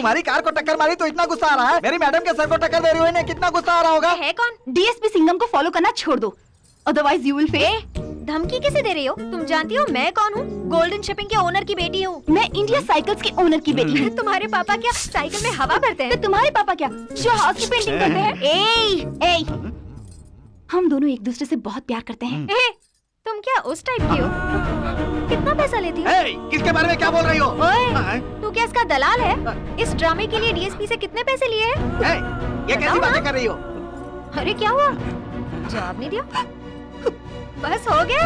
तुम्हारी कार को टक्कर मारी तो इतना गुस्सा आ रहा है, मेरी मैडम के सर को टक्कर दे रही हो इन्हें कितना गुस्सा आ रहा होगा। है कौन? डीएसपी सिंघम को फॉलो करना छोड़ दो, अदरवाइज यू विल फेल। धमकी किसे दे रही हो? तुम जानती हो मैं कौन हूँ? गोल्डन शिपिंग के ओनर की बेटी हूँ। मैं इंडिया साइकिल्स के ओनर की बेटी हूँ। तुम्हारे पापा क्या साइकिल में हवा भरते हैं? तो तुम्हारे पापा क्या जो हाउस की पेंटिंग करते हैं? ए, हम दोनों एक दूसरे से बहुत प्यार करते हैं। तुम क्या उस टाइप की हो? कितना पैसा लेती हो? किसके बारे में क्या बोल रही हो? ओए, तू क्या इसका दलाल है? इस ड्रामे के लिए डीएसपी से कितने पैसे लिए हैं? ये कैसी बातें कर रही हो? अरे क्या हुआ? जवाब नहीं दिया? बस हो गया।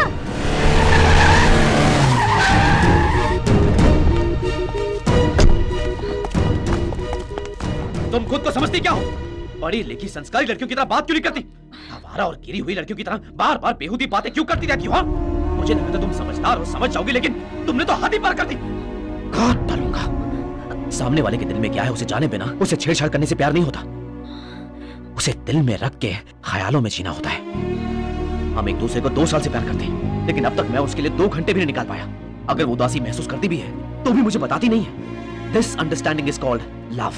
तुम खुद को समझती क्या हो? पढ़ी लिखी संस्कारी लड़कियों की तरह बात क्यों नहीं करती? आवारा और गिरी हुई लड़कियों की तरह बार बार बेहुदी बातें क्यों करती रहती हो? हाँ? मुझे लगा था तुम समझदार और समझ जाओगी, लेकिन तुमने तो हद ही पार कर दी। काट डालूंगा। सामने वाले के दिल में क्या है उसे जाने बिना उसे छेड़छाड़ करने से प्यार नहीं होता, उसे दिल में रख के ख्यालों में जीना होता है। हम एक दूसरे को 2 साल से प्यार करते हैं, लेकिन अब तक मैं उसके लिए 2 घंटे भी नहीं निकाल पाया। अगर वो उदासी महसूस करती भी है तो भी मुझे बताती नहीं है। This understanding is called love.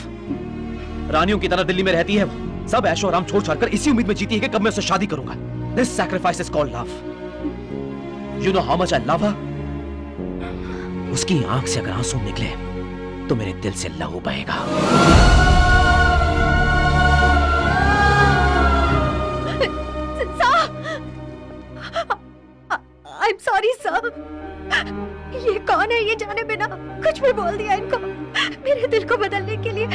रानियों की तरह दिल्ली में रहती है वो, सब ऐशो आराम छोड़ छाड़ कर इसी उम्मीद में जीती है कि कब मैं उससे शादी करूंगा। This sacrifice is called love. You know how much I love हर। उसकी आंख से अगर आंसू निकले तो मेरे दिल से लहू बहेगा। I'm sorry sir। ये कौन है? ये जाने बिना कुछ भी बोल दिया इनको। मेरे दिल को बदलने के लिए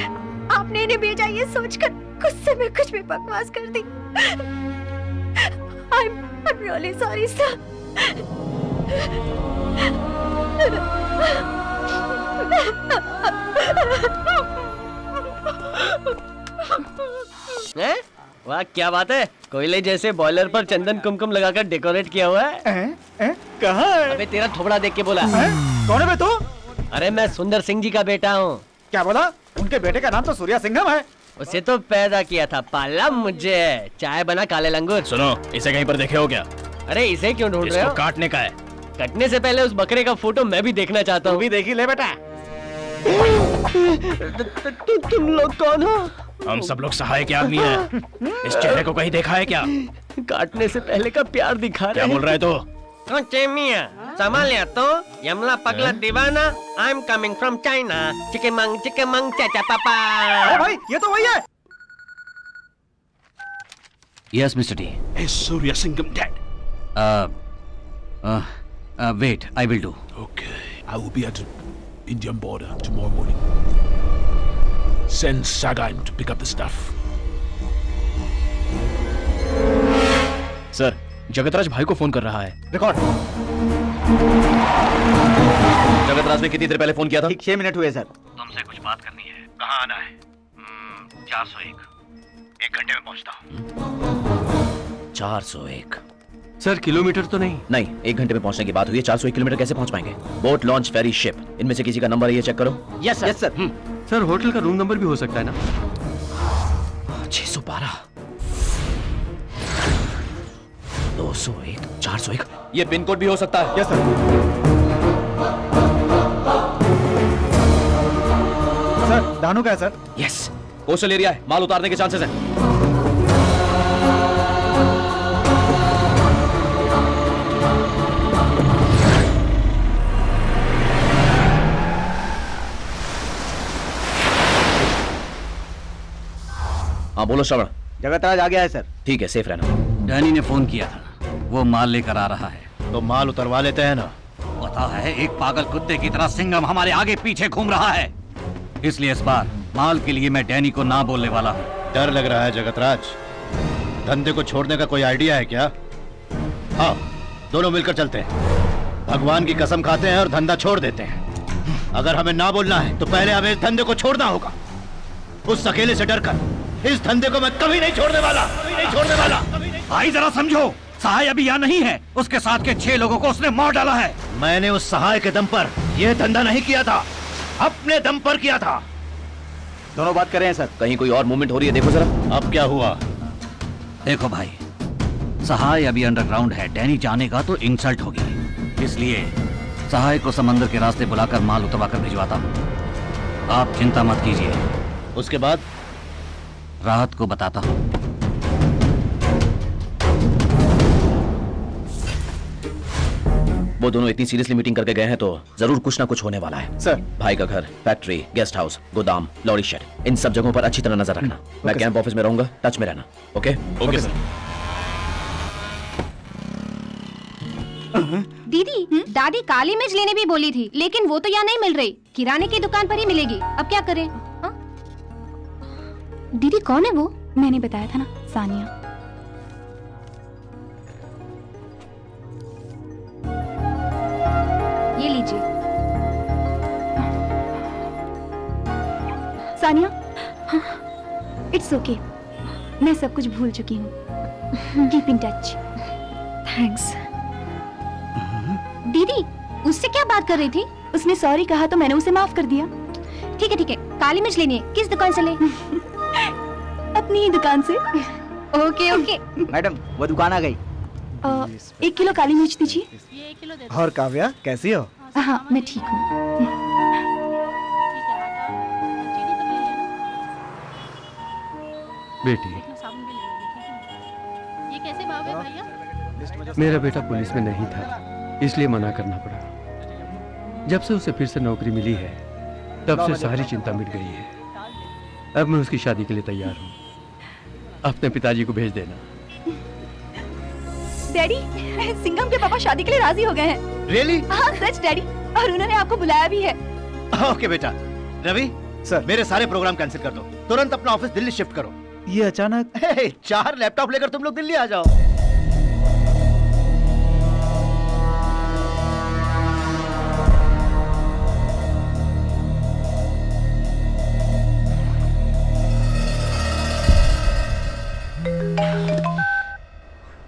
आपने इन्हें भेजा, ये सोचकर गुस्से में कुछ भी बकवास कर दी। I'm really sorry sir। हैं? वाह क्या बात है, कोयले जैसे बॉयलर पर चंदन कुमकुम लगाकर डेकोरेट किया हुआ है। कहाँ है? अबे तेरा थोबड़ा देख के बोला। कौन है बे तू? अरे मैं सुंदर सिंह जी का बेटा हूँ। क्या बोला? उनके बेटे का नाम तो सूर्या सिंघम है। उसे तो पैदा किया था, पाला मुझे। चाय बना काले लंगूर। सुनो, इसे कहीं पर देखे हो क्या? अरे इसे क्यों ढूंढ रहे हो? काटने का है। कटने से पहले उस बकरे का फोटो मैं भी देखना चाहता हूँ। भी देखी ले बेटा। तुम लोग कौन हो? हम सब लोग सहायक आदमी हैं। इस चेहरे को कहीं देखा है क्या? काटने से पहले का प्यार दिखा रहे। क्या बोल रहा है तू? तो चेमिया संभालिया तो Yamla Pagla Deewana. I am coming from China. चिकमंग चाचा पापा। अरे भाई ये तो वही है। Yes, Mr. D. Is Surya Singham dead? Wait, I will do. Okay. I will be at the Indian border tomorrow morning. Send Sagaim to pick up the stuff. Sir, Jagatraj भाई को फोन कर रहा है। रिकॉर्ड। जगतराज ने कितनी देर पहले phone किया था? ठीक 6 मिनट हुए सर। तुमसे कुछ बात करनी है। कहाँ आना है? 401। 1 घंटे में पहुंचता हूँ। 401। सर किलोमीटर तो नहीं? नहीं, 1 घंटे में पहुंचने की बात हुई है। 401 किलोमीटर कैसे पहुंच पाएंगे? बोट, लॉन्च, फेरी, शिप, इनमें से किसी का नंबर है ये चेक करो। Yes sir. Yes sir. Sir hotel का रूम नंबर भी हो सकता है ना? 612, 201, 401। ये पिन कोड भी हो सकता है। Yes sir. सर दानू का है सर। यस, कोस्टल एरिया है, माल उतारने के चांसेस हैं। हाँ बोलो श्रवण। जगतराज आ गया है सर। ठीक है, सेफ रहना। डैनी ने फोन किया था, वो माल लेकर आ रहा है। तो माल उतरवा लेते हैं ना। पता है एक पागल कुत्ते की तरह सिंघम हमारे आगे पीछे घूम रहा है, इसलिए इस बार माल के लिए मैं डैनी को ना बोलने वाला हूँ। डर लग रहा है जगतराज, धंधे को छोड़ने का कोई आइडिया है क्या? हाँ, दोनों मिलकर चलते हैं, भगवान की कसम खाते हैं और धंधा छोड़ देते हैं। अगर हमें ना बोलना है तो पहले हमें इस धंधे को छोड़ना होगा। उस अकेले से डरकर इस धंधे को मैं कभी नहीं छोड़ने वाला, कभी नहीं छोड़ने वाला। भाई जरा समझो, सहाय अभी यहाँ नहीं है, उसके साथ के 6 लोगों को उसने मार डाला है। मैंने उस सहाय के दम पर यह धंधा नहीं किया था, अपने दम पर किया था। दोनों बात कर रहे हैं सर। कहीं कोई और मूवमेंट हो रही है, देखो जरा। अब क्या हुआ? देखो भाई, सहाय अभी अंडरग्राउंड है, डैनी जानेगा तो इंसल्ट होगी, इसलिए सहाय को समंदर के रास्ते बुलाकर माल उतरवा कर भिजवाता हूँ। आप चिंता मत कीजिए, उसके बाद राहत को बताता हूँ। वो दोनों इतनी सीरियसली मीटिंग करके गए हैं तो जरूर कुछ ना कुछ होने वाला है। सर। भाई का घर, फैक्ट्री, गेस्ट हाउस, गोदाम, लॉरी शेड, इन सब जगहों पर अच्छी तरह नजर रखना। मैं कैंप ऑफिस में रहूंगा, टच में रहना। ओके? Okay sir. दीदी, दादी काली मिर्च लेने भी बोली थी, लेकिन वो तो यहाँ नहीं मिल रही, किराने की दुकान पर ही मिलेगी। अब क्या करें? हाँ? दीदी कौन है वो? मैंने बताया था ना, सानिया। ये लीजिए। सानिया, इट्स ओके, मैं सब कुछ भूल चुकी हूँ। Keep in touch. थैंक्स। दीदी, उससे क्या बात कर रही थी? उसने सॉरी कहा तो मैंने उसे माफ कर दिया। ठीक है ठीक है, काली मिर्च लेनी है, किस दुकान से ले? अपनी ही दुकान से। Okay okay. मैडम वो दुकान आ गई। 1 किलो काली मिर्च दीजिए। और काव्या कैसी हो? हाँ मैं ठीक हूँ। बेटी, ये कैसे भाव है भैया? मेरा बेटा पुलिस में नहीं था, इसलिए मना करना पड़ा। जब से उसे फिर से नौकरी मिली है, तब से सारी चिंता मिट गई है। अब मैं उसकी शादी के लिए तैयार हूँ। अपने पिताजी को भेज देना। डैडी, सिंघम के पापा शादी के लिए राजी हो गए हैं। रियली? हाँ सच डैडी, और उन्होंने आपको बुलाया भी है। ओके बेटा। रवि सर। मेरे सारे प्रोग्राम कैंसिल कर दो, तुरंत अपना ऑफिस दिल्ली शिफ्ट करो। ये अचानक? 4 लैपटॉप लेकर तुम लोग दिल्ली आ जाओ।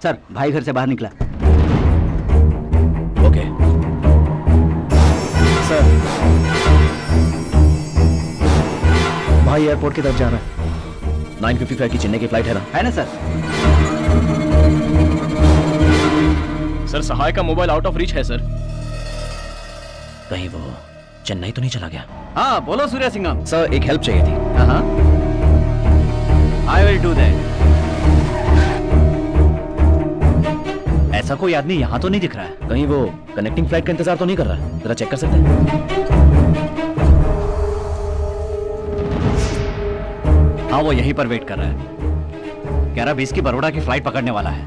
सर भाई घर से बाहर निकला। ओके। सर भाई एयरपोर्ट की तरफ जा रहा है। 9:55 की चेन्नई की फ्लाइट है ना? है ना सर? सर सहाय का मोबाइल आउट ऑफ रीच है सर। कहीं वो चेन्नई तो नहीं चला गया? हाँ बोलो सूर्य सिंघम। सर एक हेल्प चाहिए थी। हाँ, आई विल डू दैट। ऐसा कोई आदमी यहाँ तो नहीं दिख रहा है। कहीं वो कनेक्टिंग फ्लाइट का इंतजार तो नहीं कर रहा? जरा चेक कर सकते हैं? हाँ वो यहीं पर वेट कर रहा है। 11:20 की बड़ौदा की फ्लाइट पकड़ने वाला है।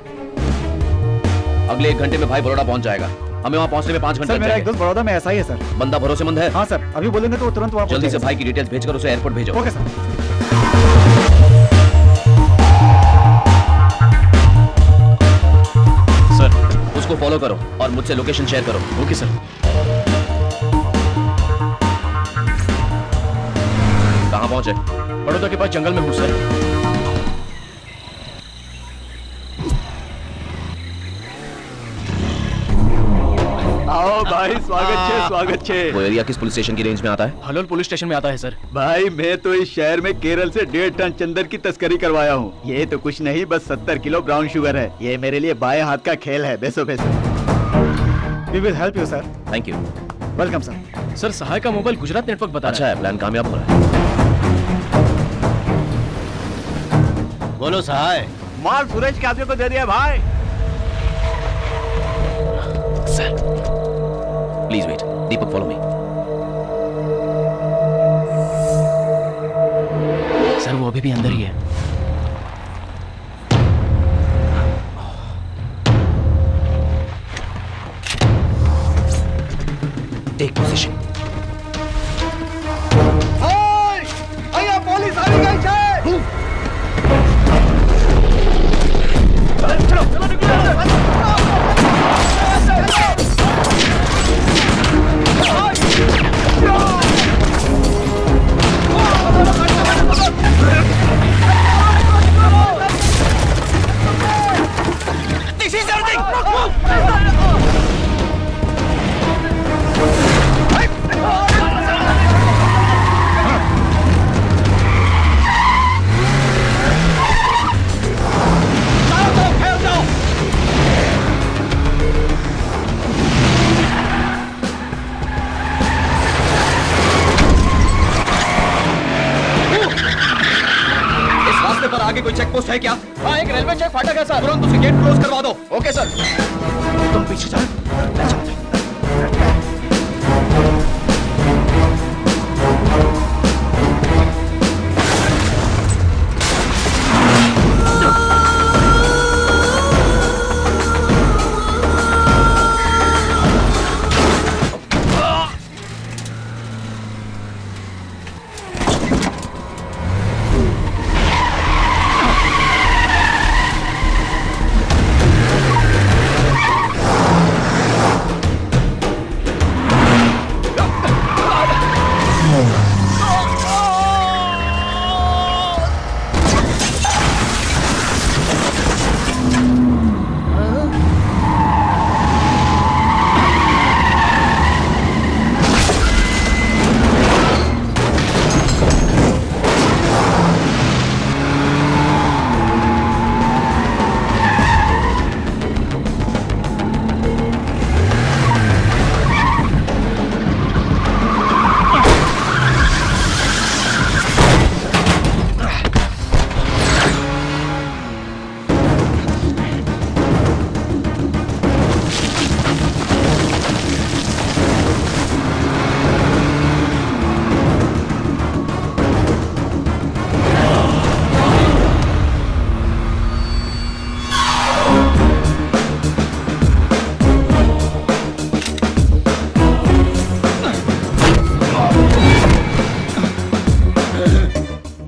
अगले 1 घंटे में भाई बड़ौदा पहुंच जाएगा। हमें वहाँ पहुंचने में 5 घंटे सर मेरा एक दोस्त बड़ौदा में ऐसा ही है सर। बंदा भरोसेमंद है? हाँ सर, अभी बोलेंगे तो वो तुरंत वहाँ जल्दी से पहुंचेगा। भाई की डिटेल्स भेजकर उसे एयरपोर्ट भेजो। Okay sir. सर उसको फॉलो करो और मुझसे लोकेशन शेयर करो। Okay sir. कहाँ पहुंचे? बड़ौदा के पास जंगल में हूँ सर। आओ भाई, स्वागत छे। वो एरिया किस पुलिस स्टेशन की रेंज में आता है? हलोल पुलिस स्टेशन में आता है सर। भाई मैं तो इस शहर में केरल से 1.5 टन चंदन की तस्करी करवाया हूँ। ये तो कुछ नहीं, बस 70 किलो ब्राउन शुगर है। ये मेरे लिए बाएं हाथ का खेल है। बेसो बेसो। We will help you sir. Thank you. Welcome sir. Sir Sahay का मोबाइल गुजरात नेटवर्क बता अच्छा है, प्लान कामयाब हो रहा है। बोलो सहाय। माल सूरज के आदमी को दे दिया भाई। Sir please wait. Deepak follow me. Sir वो अभी भी अंदर ही है। Take position. पुलिस आ गई है। है क्या? हाँ, एक रेलवे चेक फाटक है सर। तुरंत उसके गेट क्लोज करवा दो। Okay sir. तुम पीछे जाओ, मैं चलता हूं।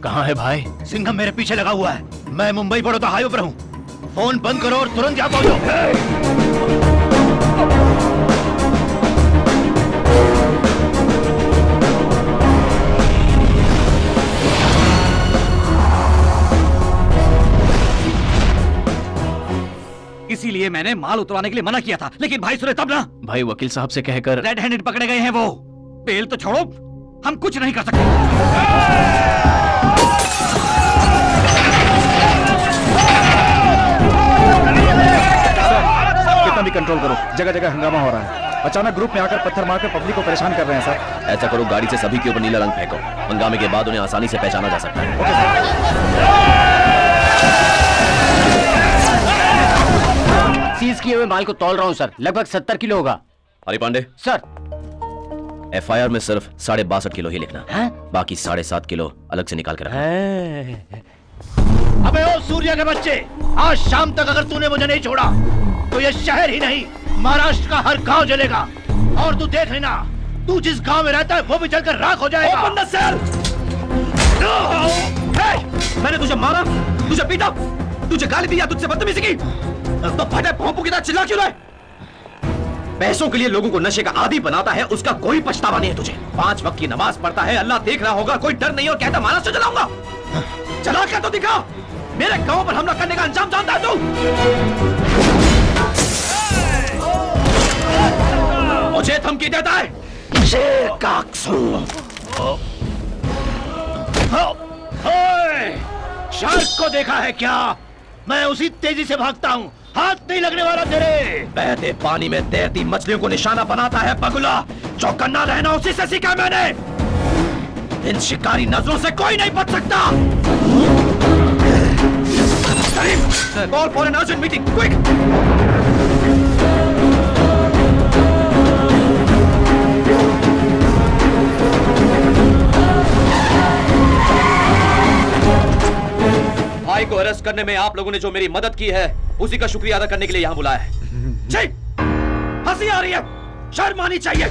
कहाँ है भाई? सिंघम मेरे पीछे लगा हुआ है। मैं मुंबई बड़ौदा हाईवे पर हूँ। फोन बंद करो और तुरंत यहाँ पहुंचो। इसीलिए मैंने माल उतरवाने के लिए मना किया था, लेकिन भाई सुने तब ना। भाई वकील साहब से कहकर रेड हैंडेड पकड़े गए हैं वो। बेल तो छोड़ो, हम कुछ नहीं कर सकते। कितना भी कंट्रोल करो, जगह जगह हंगामा हो रहा है। अचानक ग्रुप में आकर पत्थर मारकर पब्लिक को परेशान कर रहे हैं सर। ऐसा करो, गाड़ी से सभी के ऊपर नीला रंग फेंको। हंगामे के बाद उन्हें आसानी से पहचाना जा सकता है। सीज किए हुए माल को तौल रहा हूँ सर, लगभग 70 किलो होगा। हरि पांडे सर। एफआईआर में सिर्फ 62.5 किलो ही लिखना है, बाकी 7.5 किलो अलग से निकाल कर रखना। अबे ओ सूर्य के बच्चे, आज शाम तक अगर तूने मुझे नहीं छोड़ा तो ये शहर ही नहीं महाराष्ट्र का हर गांव जलेगा। और तू देख लेना, तू जिस गांव में रहता है वो भी जलकर राख हो जाएगा। Open the cell. मैंने तुझे मारा, तुझे पीटा, तुझे गाली दिया, तुझसे बदतमीजी की, तो फटे भोंपू की तरह चिल्ला क्यों रहे? पैसों के लिए लोगों को नशे का आदी बनाता है, उसका कोई पछतावा नहीं है तुझे। 5 वक्त की नमाज पढ़ता है, अल्लाह देख रहा होगा, कोई डर नहीं और कहता महाराष्ट्र जलाऊंगा। चला कर तो दिखा, मेरे गांव पर हमला करने का अंजाम जानता है तू? मुझे धमकी देता है शेर का शार्क को देखा है क्या? मैं उसी तेजी से भागता हूँ, हाथ नहीं लगने वाला तेरे। बहते पानी में तैरती मछलियों को निशाना बनाता है पगला। चौकन्ना रहना उसी से सीखा मैंने। इन शिकारी नजरों से कोई नहीं बच सकता। Call for an urgent meeting, quick. भाई को अरेस्ट करने में आप लोगों ने जो मेरी मदद की है, उसी का शुक्रिया अदा करने के लिए यहाँ बुलाया है। हंसी आ रही है, शर्म आनी चाहिए।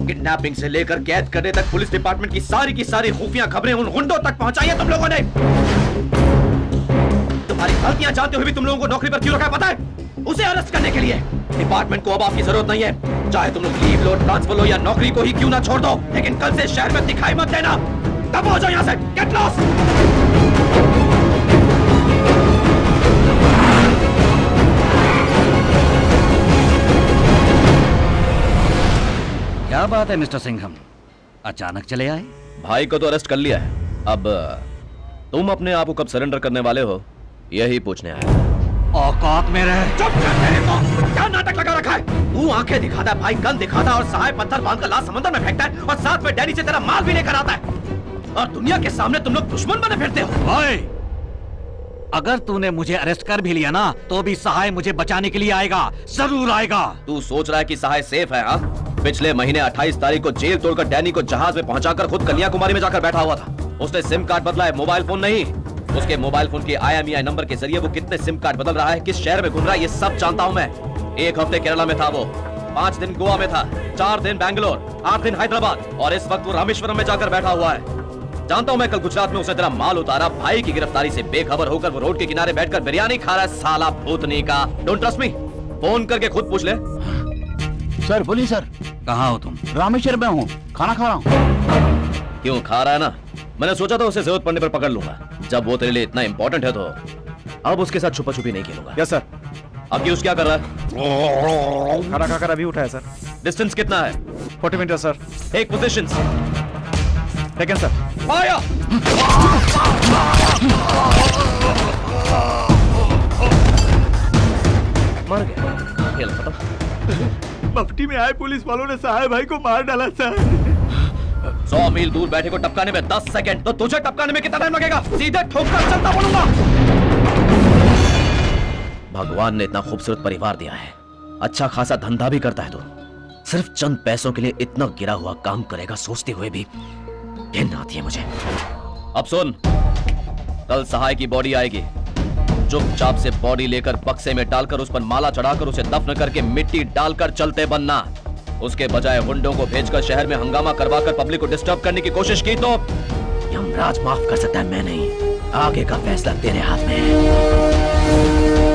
किडनैपिंग से लेकर कैद करने तक पुलिस डिपार्टमेंट की सारी खुफिया खबरें उन गुंडों तक पहुंचाई है तुम लोगों ने। तुम्हारी गलतियां जानते हुए भी तुम लोगों को नौकरी पर क्यों रखा है पता है? उसे अरेस्ट करने के लिए। डिपार्टमेंट को अब आपकी जरूरत नहीं है, चाहे तुम लोग लीव लो, ट्रांसफर लो या नौकरी को ही क्यों ना छोड़ दो, लेकिन कल से शहर में दिखाई मत देना। तब हो जाओ यहाँ से, गेट लॉस्ट। क्या बात है मिस्टर सिंघम, अचानक चले आए? भाई को तो अरेस्ट कर लिया है, अब तुम अपने आप को कब सरेंडर करने वाले हो यही पूछने आया। औकात में रहे। चुप कर, तेरे को क्या नाटक लगा रखा है? तू आंखें दिखाता है, भाई गन दिखाता है और सहाय पत्थर बांधकर लाश समंदर में फेंकता है और साथ में डैडी से तेरा माल भी लेकर आता है। और दुनिया के सामने तुम लोग दुश्मन बने फिरते हो। भाई, अगर तूने मुझे अरेस्ट कर भी लिया ना तो भी सहाय मुझे बचाने के लिए आएगा, जरूर आएगा। तू सोच रहा है कि सहाय सेफ है? हाँ, पिछले महीने 28 तारीख को जेल तोड़कर डैनी को जहाज में पहुंचाकर खुद कन्याकुमारी में जाकर बैठा हुआ था। उसने सिम कार्ड बदला है, मोबाइल फोन नहीं। उसके मोबाइल फोन के IMEI नंबर के जरिए वो कितने सिम कार्ड बदल रहा है, किस शहर में घूम रहा है, ये सब जानता हूँ मैं। 1 हफ्ते केरला में था वो, 5 दिन गोवा में था, 4 दिन बैंगलोर, 8 दिन हैदराबाद, और इस वक्त वो रामेश्वरम में जाकर बैठा हुआ है। जानता हूँ मैं, कल गुजरात में उसने तेरा माल उतारा। भाई की गिरफ्तारी से बेखबर होकर वो रोड के किनारे बैठकर बिरयानी खा रहा है, साला भूतनी का। डोंट ट्रस्ट मी, फोन करके खुद पूछ ले। सर बोलिए सर। कहाँ हो तुम? रामेश्वर में हूँ, खाना खा रहा हूँ। क्यों खा रहा है ना? मैंने सोचा था उसे जरूरत पड़ने पर पकड़ लूंगा। जब वो तेरे लिए इतना इंपॉर्टेंट है तो अब उसके साथ छुपा छुपी नहीं खेलूंगा। Yes sir. अब क्या कर रहा है? खाना खाकर अभी उठा है सर। डिस्टेंस कितना है? 40 metre sir. Take positions. Taken sir. Fire! मर गया। खेल खत्म। मफ्ती में आए पुलिस वालों ने सहाय भाई को मार डाला सर। 100 मील दूर बैठे को टपकाने में 10 सेकंड, तो तुझे टपकाने में कितना टाइम लगेगा? सीधे ठोककर चलता बोलूंगा। भगवान ने इतना खूबसूरत परिवार दिया है, अच्छा खासा धंधा भी करता है, तो सिर्फ चंद पैसों के लिए इतना गिरा हुआ काम करेगा, सोचते हुए भी घिन आती है मुझे। अब सुन, कल सहाय की बॉडी आएगी। चुपचाप से बॉडी लेकर बक्से में डालकर उस पर माला चढ़ाकर उसे दफन करके मिट्टी डालकर चलते बनना। उसके बजाय गुंडों को भेजकर शहर में हंगामा करवाकर पब्लिक को डिस्टर्ब करने की कोशिश की तो यमराज माफ कर सकता है, मैं नहीं। आगे का फैसला तेरे हाथ में है।